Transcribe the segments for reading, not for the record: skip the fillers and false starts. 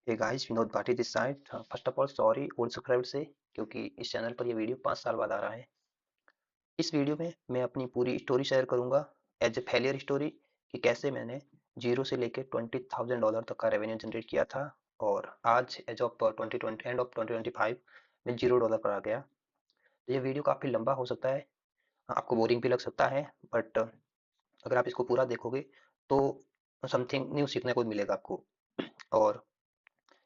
Hey guys, Vinod Bhati this side. First of all sorry old subscriber से, क्योंकि इस channel पर ये वीडियो 5 साल बाद आ रहा है। इस वीडियो में मैं अपनी पूरी स्टोरी शेयर करूंगा, एज ए फेलियर स्टोरी, कि कैसे मैंने जीरो से लेके $20,000 तक का रेवेन्यू जनरेट किया था, और आज एज ऑफ 2020 एंड ऑफ 2025 मैं $0 पर आ गया। तो ये वीडियो काफ़ी लंबा हो सकता है, आपको बोरिंग भी लग सकता है, बट अगर आप इसको पूरा देखोगे तो समथिंग न्यू सीखने को मिलेगा आपको। और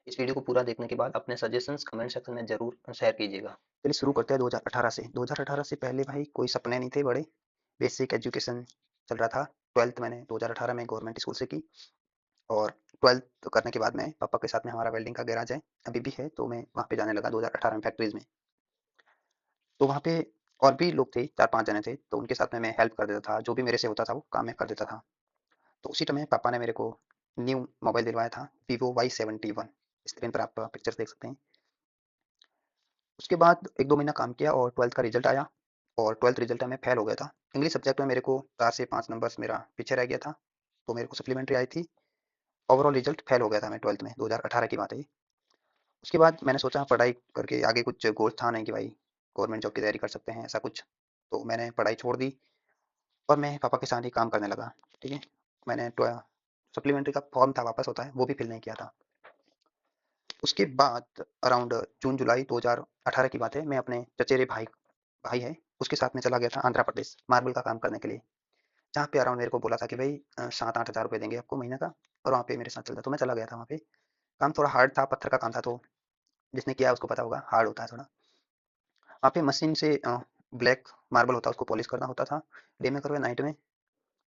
इस वीडियो को पूरा देखने के बाद अपने सजेशंस कमेंट सेक्शन में जरूर शेयर कीजिएगा। चलिए शुरू करते हैं 2018 से। 2018 से पहले भाई कोई सपने नहीं थे बड़े, बेसिक एजुकेशन चल रहा था। 12th मैंने 2018 में गवर्नमेंट स्कूल से की, और 12th करने के बाद में पापा के साथ में, हमारा वेल्डिंग का गैराज है, अभी भी है, तो मैं वहाँ पे जाने लगा 2018 में फैक्ट्रीज में। तो वहाँ पे और भी लोग थे, 4-5 जने थे, तो उनके साथ में मैं हेल्प कर देता था, जो भी मेरे से होता था वो काम मैं कर देता था। तो उसी टाइम पापा ने मेरे को न्यू मोबाइल दिलवाया था, वीवो Y71। स्क्रीन पर आप पिक्चर देख सकते हैं। उसके बाद 1-2 महीना काम किया और 12th का रिजल्ट आया, और 12th रिजल्ट में मैं फेल हो गया था। इंग्लिश सब्जेक्ट में मेरे को 4 से 5 नंबर्स मेरा पीछे रह गया था, तो मेरे को सप्लीमेंट्री आई थी। ओवरऑल रिजल्ट फेल हो गया था मैं 12th में, 2018 की बात है ये। उसके बाद मैंने सोचा पढ़ाई करके आगे कुछ गोल था नहीं कि भाई गवर्नमेंट जॉब की तैयारी कर सकते हैं, ऐसा कुछ। तो मैंने पढ़ाई छोड़ दी और मैं पापा के साथ ही काम करने लगा। ठीक है, मैंने सप्लीमेंट्री का फॉर्म था, वापस होता है, वो भी फिल नहीं किया था। उसके बाद अराउंड जून जुलाई 2018 की बात है, मैं अपने चचेरे भाई भाई है, उसके साथ में चला गया था आंध्र प्रदेश मार्बल का काम करने के लिए। जहाँ पे अराउंड मेरे को बोला था कि भाई 7-8 हज़ार रुपये देंगे आपको महीने का, और वहाँ पे मेरे साथ चलता, तो मैं चला गया था वहाँ पे। काम थोड़ा हार्ड था, पत्थर का काम था, तो जिसने किया उसको पता होगा, हार्ड होता है थोड़ा। वहाँ पे मशीन से ब्लैक मार्बल होता है, उसको पॉलिश करना होता था, डे में करो या नाइट में,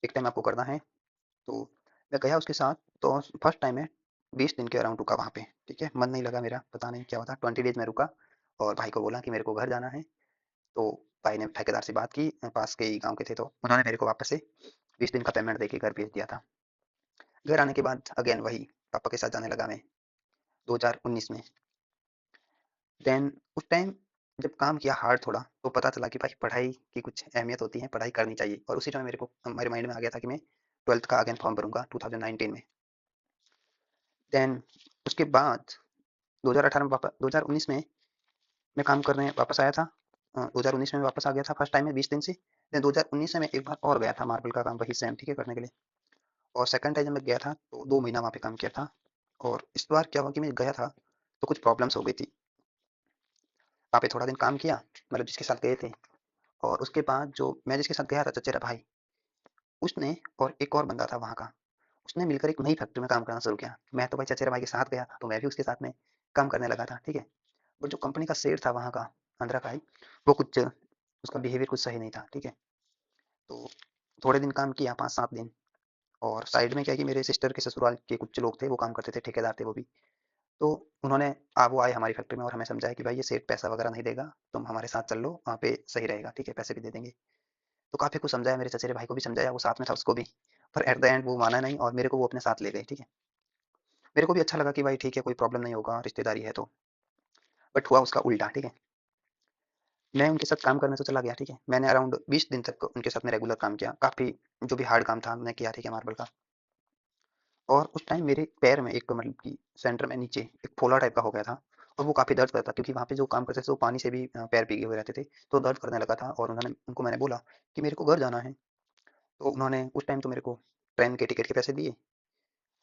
एक टाइम आपको करना है। तो मैं गया उसके साथ, तो फर्स्ट टाइम में 20 दिन के अराउंड रुका वहाँ पे। ठीक है, मन नहीं लगा मेरा, पता नहीं क्या होता, 20 डेज में रुका, और भाई को बोला कि मेरे को घर जाना है। तो भाई ने ठेकेदार से बात की, पास के ही गाँव के थे, तो उन्होंने मेरे को वापस से 20 दिन का पेमेंट देके घर भेज दिया था। घर आने के बाद अगेन वही पापा के साथ जाने लगा मैं 2019 में। देन उस टाइम जब काम किया हार्ड थोड़ा, तो पता चला कि भाई पढ़ाई की कुछ अहमियत होती है, पढ़ाई करनी चाहिए। और उसी समय मेरे माइंड में आ गया था कि मैं 12th का अगेन फॉर्म भरूंगा 2019 में। देन उसके बाद 2018 में 2019 में मैं काम करने वापस आया था। 2019 में वापस आ गया था फर्स्ट टाइम में 20 दिन से। देन 2019 में मैं एक बार और गया था मार्बल का काम वही सेम, ठीक है, करने के लिए। और सेकंड टाइम जब मैं गया था तो 2 महीना वहाँ पे काम किया था। और इस बार क्या हुआ कि मैं गया था तो कुछ प्रॉब्लम्स हो गई थी। वहाँ पे थोड़ा दिन काम किया, मतलब जिसके साथ गए थे। और उसके बाद जो मैं जिसके साथ गया था, चचेरा भाई, उसने और एक और बंदा था वहाँ का, उसने मिलकर एक नई फैक्ट्री में काम करना शुरू किया। मैं तो भाई चचेरा भाई के साथ गया था, तो मैं भी उसके साथ में काम करने लगा था, ठीक है। बट जो कंपनी का शेर था वहाँ का, आंध्रा का ही, वो कुछ उसका बिहेवियर कुछ सही नहीं था, ठीक है। तो थोड़े दिन काम किया, 5-7 दिन। और साइड में क्या है कि मेरे सिस्टर के ससुराल के कुछ लोग थे, वो काम करते थे, ठेकेदार थे वो भी। तो उन्होंने वो आए हमारी फैक्ट्री में और हमें समझाया कि भाई ये सेठ पैसा वगैरह नहीं देगा, तुम हमारे साथ चल लो, वहाँ पे सही रहेगा, ठीक है, पैसे भी दे देंगे। तो काफ़ी कुछ समझाया, मेरे चचेरे भाई को भी समझाया, वो साथ में था उसको भी। पर एट द एंड वो माना नहीं, और मेरे को वो अपने साथ ले गए, ठीक है। मेरे को भी अच्छा लगा कि भाई ठीक है, कोई प्रॉब्लम नहीं होगा, रिश्तेदारी है तो। बट हुआ उसका उल्टा, ठीक है। मैं उनके साथ काम करने तो चला गया, ठीक है। मैंने अराउंड 20 दिन तक उनके साथ में रेगुलर काम किया, काफ़ी जो भी हार्ड काम था मैंने किया, ठीक है, मार्बल का। और उस टाइम मेरे पैर में एक, मतलब कि सेंटर में नीचे एक फोला टाइप का हो गया था, और वो काफ़ी दर्द करता, क्योंकि वहाँ पे जो काम करते थे वो पानी से भी पैर भीगे हुए रहते थे, तो दर्द करने लगा था। और उनको मैंने बोला कि मेरे को घर जाना है। तो उन्होंने उस टाइम तो मेरे को ट्रेन के टिकट के पैसे दिए,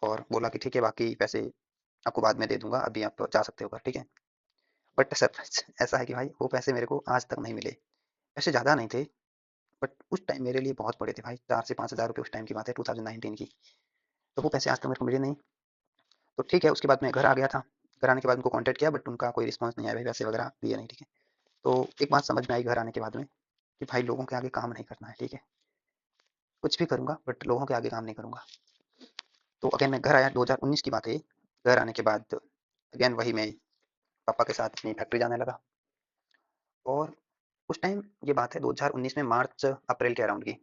और बोला कि ठीक है, बाकी पैसे आपको बाद में दे दूंगा, अभी आप जा सकते हो घर, ठीक है। बट सर ऐसा है कि भाई वो पैसे मेरे को आज तक नहीं मिले। पैसे ज़्यादा नहीं थे, बट उस टाइम मेरे लिए बहुत बड़े थे भाई, 4 से 5 हज़ार रुपये उस टाइम की बात है, 2019 की। तो वो पैसे आज तक मेरे को मिले नहीं। तो ठीक है, उसके बाद मैं घर आ गया था। घर आने के बाद उनको कॉन्टैक्ट किया, बट उनका कोई रिस्पॉन्स नहीं आया, भाई पैसे वगैरह दिए नहीं, ठीक है। तो एक बात समझ में आई घर आने के बाद में, कि भाई लोगों के आगे काम नहीं करना है, ठीक है। कुछ भी करूँगा बट लोगों के आगे काम नहीं करूँगा। तो अगेन मैं घर आया, 2019 की बात है ये। घर आने के बाद अगेन वही मैं पापा के साथ अपनी फैक्ट्री जाने लगा। और उस टाइम ये बात है 2019 में मार्च अप्रैल के अराउंड की।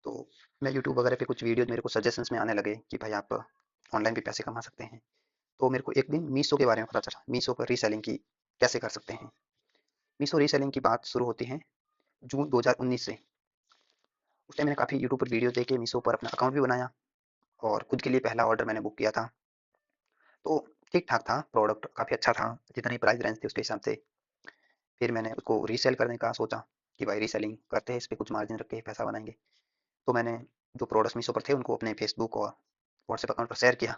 तो मैं यूट्यूब वगैरह पे कुछ वीडियोज़ मेरे को सजेशंस में आने लगे कि भाई आप ऑनलाइन भी पैसे कमा सकते हैं। तो मेरे को एक दिन मीशो के बारे में पता चला, मीशो पर रीसेलिंग की कैसे कर सकते हैं। मीशो रीसेलिंग की बात शुरू होती है जून 2019 से। उस टाइम मैंने काफ़ी यूट्यूब पर वीडियो देखे, मीशो पर अपना अकाउंट भी बनाया, और खुद के लिए पहला ऑर्डर मैंने बुक किया था। तो ठीक-ठाक था, प्रोडक्ट काफ़ी अच्छा था, जितनी प्राइस रेंज थी उसके हिसाब से। फिर मैंने उसको रीसेल करने का सोचा कि भाई रीसेलिंग करते हैं, इस पे कुछ मार्जिन रख के पैसा बनाएँगे। तो मैंने जो प्रोडक्ट्स मीशो पर थे उनको अपने फेसबुक और व्हाट्सएप अकाउंट पर शेयर किया,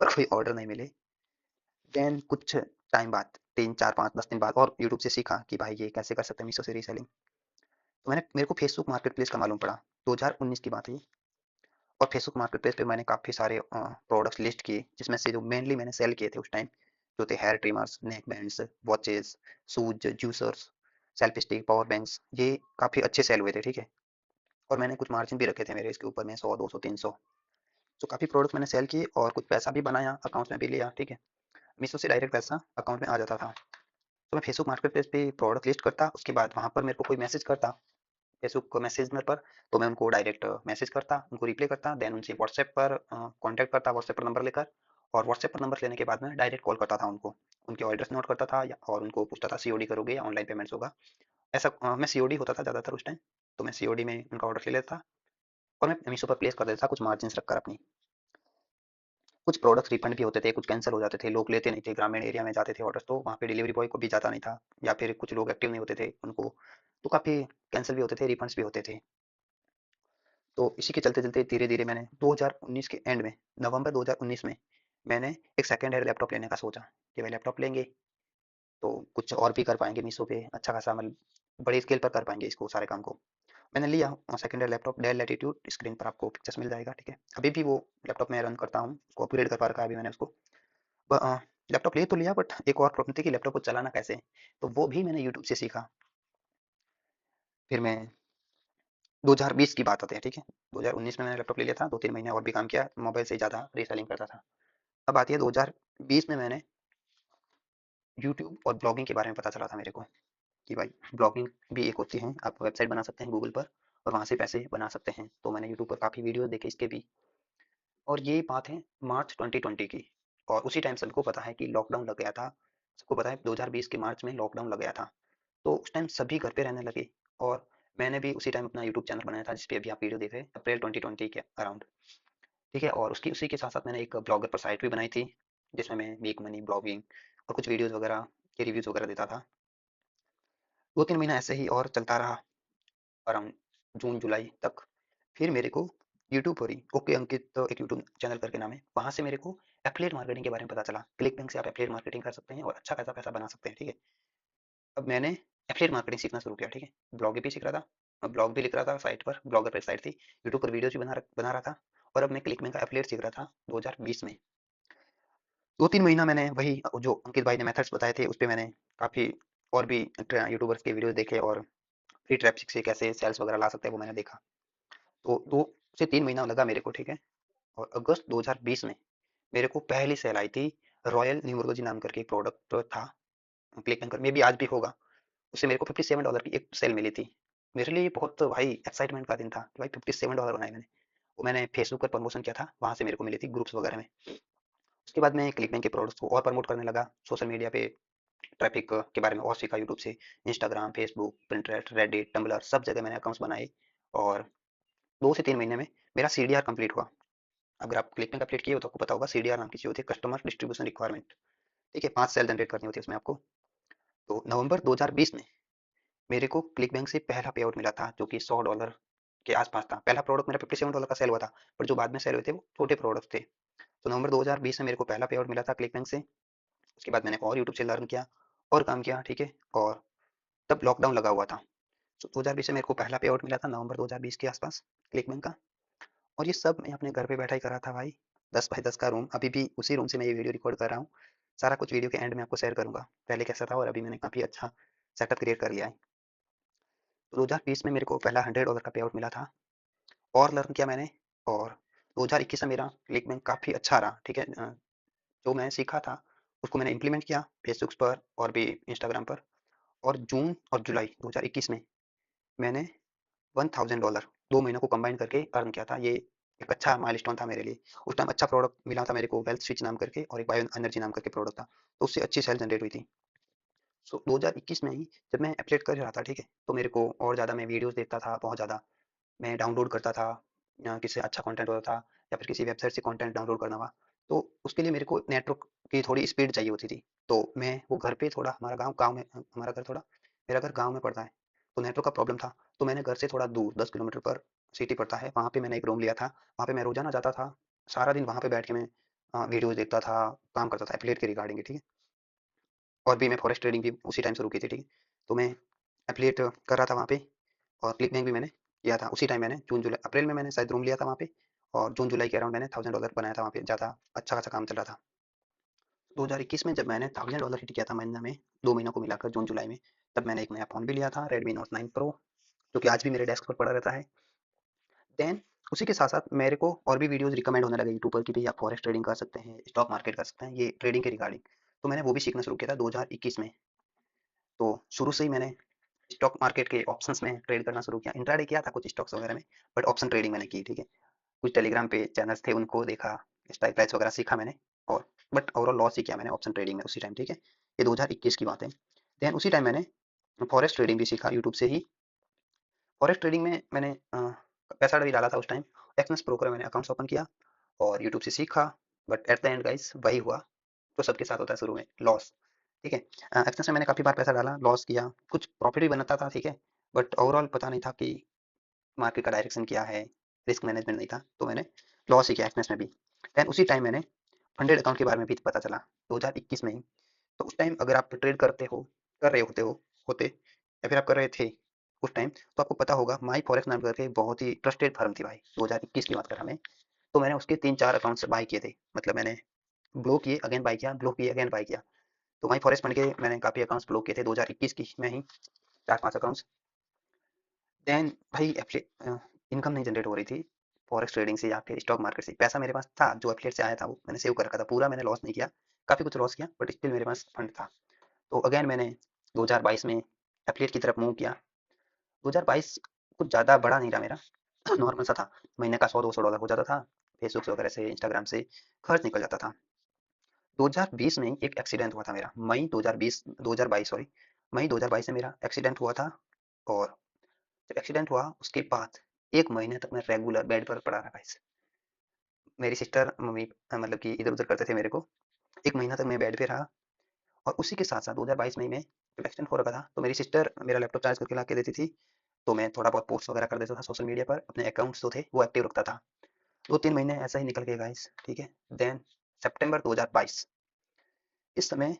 पर कोई ऑर्डर नहीं मिले। देन कुछ टाइम बाद 3, 4, 5, 10 दिन बाद और यूट्यूब से सीखा कि भाई ये कैसे कर सकते हैं मीशो से रीसेलिंग। तो मेरे को फेसबुक मार्केटप्लेस का मालूम पड़ा, 2019 की बात है ये। और फेसबुक मार्केटप्लेस पे मैंने काफ़ी सारे प्रोडक्ट्स लिस्ट किए, जिसमें से जो मेनली मैंने सेल किए थे उस टाइम, जो थे hair trimmers, neck bands, watches, shoes, juicers, selfie stick, power banks, ये काफ़ी अच्छे सेल हुए थे, ठीक है। और मैंने कुछ मार्जिन भी रखे थे मेरे इसके ऊपर में, 100, 200, 300। तो काफ़ी प्रोडक्ट्स मैंने सेल किए और कुछ पैसा भी बनाया, अकाउंट में भी लिया, ठीक है। मीशो से डायरेक्ट पैसा अकाउंट में आ जाता था। तो मैं फेसबुक मार्केटप्लेस पे प्रोडक्ट लिस्ट करता, उसके बाद वहाँ पर मेरे को कोई मैसेज करता फेसबुक मैसेंजर पर, तो मैं उनको डायरेक्ट मैसेज करता, उनको रिप्लाई करता, देन उनसे व्हाट्सएप पर कॉन्टैक्ट करता व्हाट्सएप पर नंबर लेकर। और व्हाट्सएप पर नंबर लेने के बाद मैं डायरेक्ट कॉल करता था उनको, उनके ऑर्डर्स नोट करता था और उनको पूछता था सीओडी करोगे या ऑनलाइन पेमेंट्स होगा। ऐसा मैं सीओडी होता था ज़्यादातर उस टाइम, तो मैं सीओडी में उनका ऑर्डर ले लेता और मैं मीशो पर प्लेस कर देता था कुछ मार्जिन रखकर अपनी। कुछ प्रोडक्ट्स रिफंड भी होते थे, कुछ कैंसिल हो जाते थे, लोग लेते नहीं थे, ग्रामीण एरिया में जाते थे ऑर्डर्स, तो वहाँ पे डिलीवरी बॉय को भी जाता नहीं था, या फिर कुछ लोग एक्टिव नहीं होते थे उनको, तो काफ़ी कैंसिल भी होते थे, रिफंड्स भी होते थे। तो इसी के चलते-चलते धीरे-धीरे मैंने 2019 के एंड में, नवंबर 2019 में मैंने एक सेकंड हैंड लैपटॉप लेने का सोचा कि भाई लैपटॉप लेंगे तो कुछ और भी कर पाएँगे मीशो पे अच्छा खासा, मतलब बड़ी स्केल पर कर पाएँगे इसको सारे काम को। मैंने लिया second hand laptop Dell Latitude, screen पर आपको पिक्चर्स मिल जाएगा, ठीक है। अभी भी वो लैपटॉप मैं रन करता हूँ, उसको अपग्रेड करवा रखा है अभी मैंने उसको। लैपटॉप ले तो लिया, बट एक और प्रॉब्लम थी कि लैपटॉप को चलाना कैसे? तो वो भी मैंने यूट्यूब से सीखा। फिर मैं 2020 की बात आती है, ठीक है। 2019 में मैंने लैपटॉप ले लिया था, 2-3 महीने और भी काम किया, मोबाइल से ज़्यादा रीसेलिंग करता था। अब आती है 2020 में मैंने यूट्यूब और ब्लॉगिंग के बारे में पता चला था मेरे को कि भाई ब्लॉगिंग भी एक होती है, आप वेबसाइट बना सकते हैं गूगल पर और वहाँ से पैसे बना सकते हैं। तो मैंने यूट्यूब पर काफ़ी वीडियोज़ देखे इसके भी, और ये बात है मार्च 2020 की। और उसी टाइम सबको पता है कि लॉकडाउन लग गया था। सबको पता है 2020 के मार्च में लॉकडाउन लग गया था। तो उस टाइम सभी घर पे रहने लगे और मैंने भी उसी टाइम अपना यूट्यूब चैनल बनाया था, जिस पे अभी आप वीडियो देख रहे हैं, अप्रैल 2020 के अराउंड, ठीक है। और उसकी उसी के साथ-साथ मैंने एक ब्लॉगर पर साइट भी बनाई थी, जिसमें मैं मेक मनी ब्लॉगिंग और कुछ वीडियोज़ वगैरह के रिव्यूज़ वगैरह देता था। 2-3 महीना ऐसे ही और चलता रहा, अराउंड जून-जुलाई तक। फिर मेरे को यूट्यूब पर ही ओके अंकित, तो एक यूट्यूब चैनल करके नाम है, वहाँ से मेरे को एफ़िलिएट मार्केटिंग के बारे में पता चला। क्लिक बैंक से आप एफ़िलिएट मार्केटिंग कर सकते हैं और अच्छा खासा पैसा बना सकते हैं, ठीक है। अब मैंने एफ़िलिएट मार्केटिंग सीखना शुरू किया, ठीक है। ब्लॉग भी सीख रहा था, ब्लॉग भी लिख रहा था साइट पर, ब्लॉगर पे साइट थी, यूट्यूब पर वीडियोज़ भी बना रहा था, और अब मैं क्लिक बैंक का एफ़िलिएट सीख रहा था 2020 में। 2-3 महीना मैंने वही जो अंकित भाई ने मेथड्स बताए थे, उस पे मैंने काफ़ी और भी यूट्यूबर्स के वीडियोज़ देखे और फ्री ट्रैफिक से कैसे सेल्स वगैरह ला सकते हैं वो मैंने देखा। तो 2 से 3 महीना लगा मेरे को, ठीक है। और अगस्त 2020 में मेरे को पहली सेल आई थी, रॉयल न्यूमरोलॉजी नाम करके एक प्रोडक्ट था, क्लिक बैंकर में भी आज भी होगा। उससे मेरे को $57 की एक सेल मिली थी। मेरे लिए बहुत भाई एक्साइटमेंट का दिन था कि भाई $57 बनाए मैंने। वो मैंने फेसबुक पर प्रमोशन किया था, वहाँ से मेरे को मिली थी ग्रुप्स वगैरह में। उसके बाद मैं क्लिक बैंक के प्रोडक्ट्स को और प्रमोट करने लगा, सोशल मीडिया पे ट्रैफिक के बारे में और सीखा यूट्यूब से, Instagram, Facebook, Pinterest, Reddit, Tumblr, सब जगह मैंने अकाउंट्स बनाए। और 2 से 3 महीने में मेरा सीडीआर कंप्लीट हुआ। अगर आप क्लिक बैंक अपडेट किए हो तो आपको पता होगा, सीडीआर नाम की चीज़ होती है, कस्टमर डिस्ट्रीब्यूशन रिक्वायरमेंट, ठीक है। 5 सेल जनरेट करनी होती है उसमें आपको। तो नवंबर 2020 में मेरे को क्लिक बैंक से पहला पे आउट मिला था, जो कि $100 के आसपास था। पहला प्रोडक्ट मेरा $57 का सेल हुआ था, पर जो बाद में सेल हुए थे वो छोटे प्रोडक्ट थे। तो नवंबर 2020 में मेरे को पहला पे आउट मिला था क्लिक बैंक से। उसके बाद मैंने और यूट्यूब से लर्न किया और काम किया, ठीक है। और तब लॉकडाउन लगा हुआ था। तो 2020 से मेरे को पहला पे आउट मिला था नवंबर 2020 के आसपास क्लिक बैंक का। और ये सब मैं अपने घर पे बैठा ही कर रहा था भाई। 10 बाय 10 का रूम, अभी भी उसी रूम से मैं ये वीडियो रिकॉर्ड कर रहा हूँ। सारा कुछ वीडियो के एंड में आपको शेयर करूँगा, पहले कैसा था और अभी मैंने काफ़ी अच्छा सेटअप क्रिएट कर लिया है। तो 2020 में मेरे को पहला $100 का पे आउट मिला था और लर्न किया मैंने। और 2021 में मेरा क्लिक बैंक काफ़ी अच्छा रहा, ठीक है। जो मैं सीखा था उसको मैंने इम्प्लीमेंट किया फेसबुक पर और भी इंस्टाग्राम पर। और जून और जुलाई 2021 में मैंने $1000 2 महीनों को कंबाइन करके अर्न किया था। ये एक अच्छा माइलस्टोन था मेरे लिए। उस टाइम अच्छा प्रोडक्ट मिला था मेरे को, वेल्थ स्विच नाम करके, और एक बायो एनर्जी नाम करके प्रोडक्ट था। तो उससे अच्छी सेल जनरेट हुई थी। सो 2021 में ही जब मैं एफिलिएट कर रहा था, ठीक है, तो मेरे को और ज़्यादा मैं वीडियोज़ देखता था, बहुत ज़्यादा मैं डाउनलोड करता था, किसी से अच्छा कंटेंट होता था या फिर किसी वेबसाइट से कंटेंट डाउनलोड करना हुआ, तो उसके लिए मेरे को नेटवर्क की थोड़ी स्पीड चाहिए होती थी। तो मैं वो घर पे थोड़ा, हमारा गाँव गाँव में हमारा घर थोड़ा, मेरा घर गाँव में पड़ता है, तो नेटवर्क का प्रॉब्लम था। तो मैंने घर से थोड़ा दूर 10 किलोमीटर पर सिटी पड़ता है, वहाँ पे मैंने एक रूम लिया था। वहाँ पे मैं रोज़ाना जाता था, सारा दिन वहाँ पे बैठ के मैं वीडियोज़ देखता था, काम करता था एफ़िलिएट के रिगार्डिंग, ठीक है? और भी मैं फॉरेक्स ट्रेडिंग भी उसी टाइम शुरू की थी, ठीक है? तो मैं एफ़िलिएट कर रहा था वहाँ पे, और क्लिक बैंक भी मैंने किया था। उसी टाइम मैंने अप्रैल में मैंने शायद रूम लिया था वहाँ पे, और जून-जुलाई के अराउंड मैंने $1000 बनाया था वहाँ पे, ज़्यादा अच्छा खासा काम चल रहा था। 2021 में जब मैंने $1000 हिट किया था महीना में, 2 महीनों को मिलाकर जून-जुलाई में, तब मैंने एक नया फ़ोन भी लिया था, Redmi Note 9 Pro, जो कि आज भी मेरे डेस्क पर पड़ा रहता है। देन उसी के साथ-साथ मेरे को और भी वीडियोज़ रिकमेंड होने लगे यूट्यूब पर कि भई आप फॉरेक्स ट्रेडिंग कर सकते हैं, स्टॉक मार्केट कर सकते हैं, ये ट्रेडिंग के रिगार्डिंग। तो मैंने वो भी सीखना शुरू किया था 2021 में। तो शुरू से ही मैंने स्टॉक मार्केट के ऑप्शंस में ट्रेड करना शुरू किया। इंट्राडे किया था कुछ स्टॉक्स वगैरह में, बट ऑप्शन ट्रेडिंग मैंने की, ठीक है? कुछ टेलीग्राम पे चैनल्स थे, उनको देखा, स्ट्राइक प्राइस वगैरह सीखा मैंने, और बट ओवरऑल लॉस ही किया मैंने ऑप्शन ट्रेडिंग में उसी टाइम, ठीक है? ये 2021 की बात है। देन उसी टाइम मैंने फॉरेक्स ट्रेडिंग भी सीखा यूट्यूब से ही। फॉरेक्स ट्रेडिंग में मैंने पैसा भी डाला था उस टाइम। एक्सनेस प्रो का मैंने अकाउंट्स ओपन किया और यूट्यूब से सीखा, but at the and guys वही हुआ जो सबके साथ होता है शुरू में, लॉस, ठीक है? एक्सनेस में मैंने काफ़ी बार पैसा डाला, लॉस किया, कुछ प्रॉफिट भी बनाता था, ठीक है? बट ओवरऑल पता नहीं था कि मार्केट का डायरेक्शन क्या है, रिस्क मैनेजमेंट नहीं था, तो मैंने लॉस ही किया एक्सनेस में भी। देन उसी टाइम मैंने फंडेड अकाउंट के बारे में भी पता चला 2021 में ही। तो उस टाइम अगर आप ट्रेड करते हो, कर रहे होते या फिर आप कर रहे थे उस टाइम, तो आपको पता होगा माई फॉरेक्स नाम करके बहुत ही ट्रस्टेड फर्म थी भाई, 2021 की बात कर रहा मैं। तो मैंने उसके 3-4 अकाउंट्स बाय किए थे, मतलब मैंने ब्लो किए, अगेन बाय किया, ब्लो किए, अगेन बाय किया। तो माई फॉरेक्स फंड के मैंने काफ़ी अकाउंट्स ब्लो किए थे 2021 की में ही, 4-5 अकाउंट्स। देन भाई इनकम नहीं जनरेट हो रही थी फॉरेक्स ट्रेडिंग से या फिर स्टॉक मार्केट से। पैसा मेरे पास था, जो एफिलिएट से आया था वो मैंने सेव कर रखा था, पूरा मैंने लॉस नहीं किया, काफ़ी कुछ लॉस किया, बट स्टिल मेरे पास फंड था। तो अगेन मैंने 2022 में एफिलिएट की तरफ मूव किया। 2022 कुछ ज़्यादा बड़ा नहीं रहा मेरा, नॉर्मल सा था, महीने का $100-200 हो जाता था, फेसबुक वगैरह से, इंस्टाग्राम से खर्च निकल जाता था। 2020 में एक एक्सीडेंट हुआ था मेरा, मई 2020 2022 सॉरी, मई 2022 में मेरा एक्सीडेंट हुआ था। और जब एक्सीडेंट हुआ उसके बाद 1 महीने तक मैं रेगुलर बेड पर पड़ा रहा गाइस। मेरी सिस्टर मम्मी मतलब कि इधर-उधर करते थे मेरे को, 1 महीना तक मैं बेड पे रहा। और उसी के साथ-साथ 2022 मई में जब एक्सीडेंट हो रखा था, तो मेरी सिस्टर मेरा लैपटॉप चार्ज करके ला के देती थी, तो मैं थोड़ा बहुत पोस्ट वगैरह कर देता था सोशल मीडिया पर, अपने अकाउंट्स जो थे वो एक्टिव रखता था। 2-3 महीने ऐसा ही निकल गए गाइस, ठीक है? देन सितंबर 2022, इस समय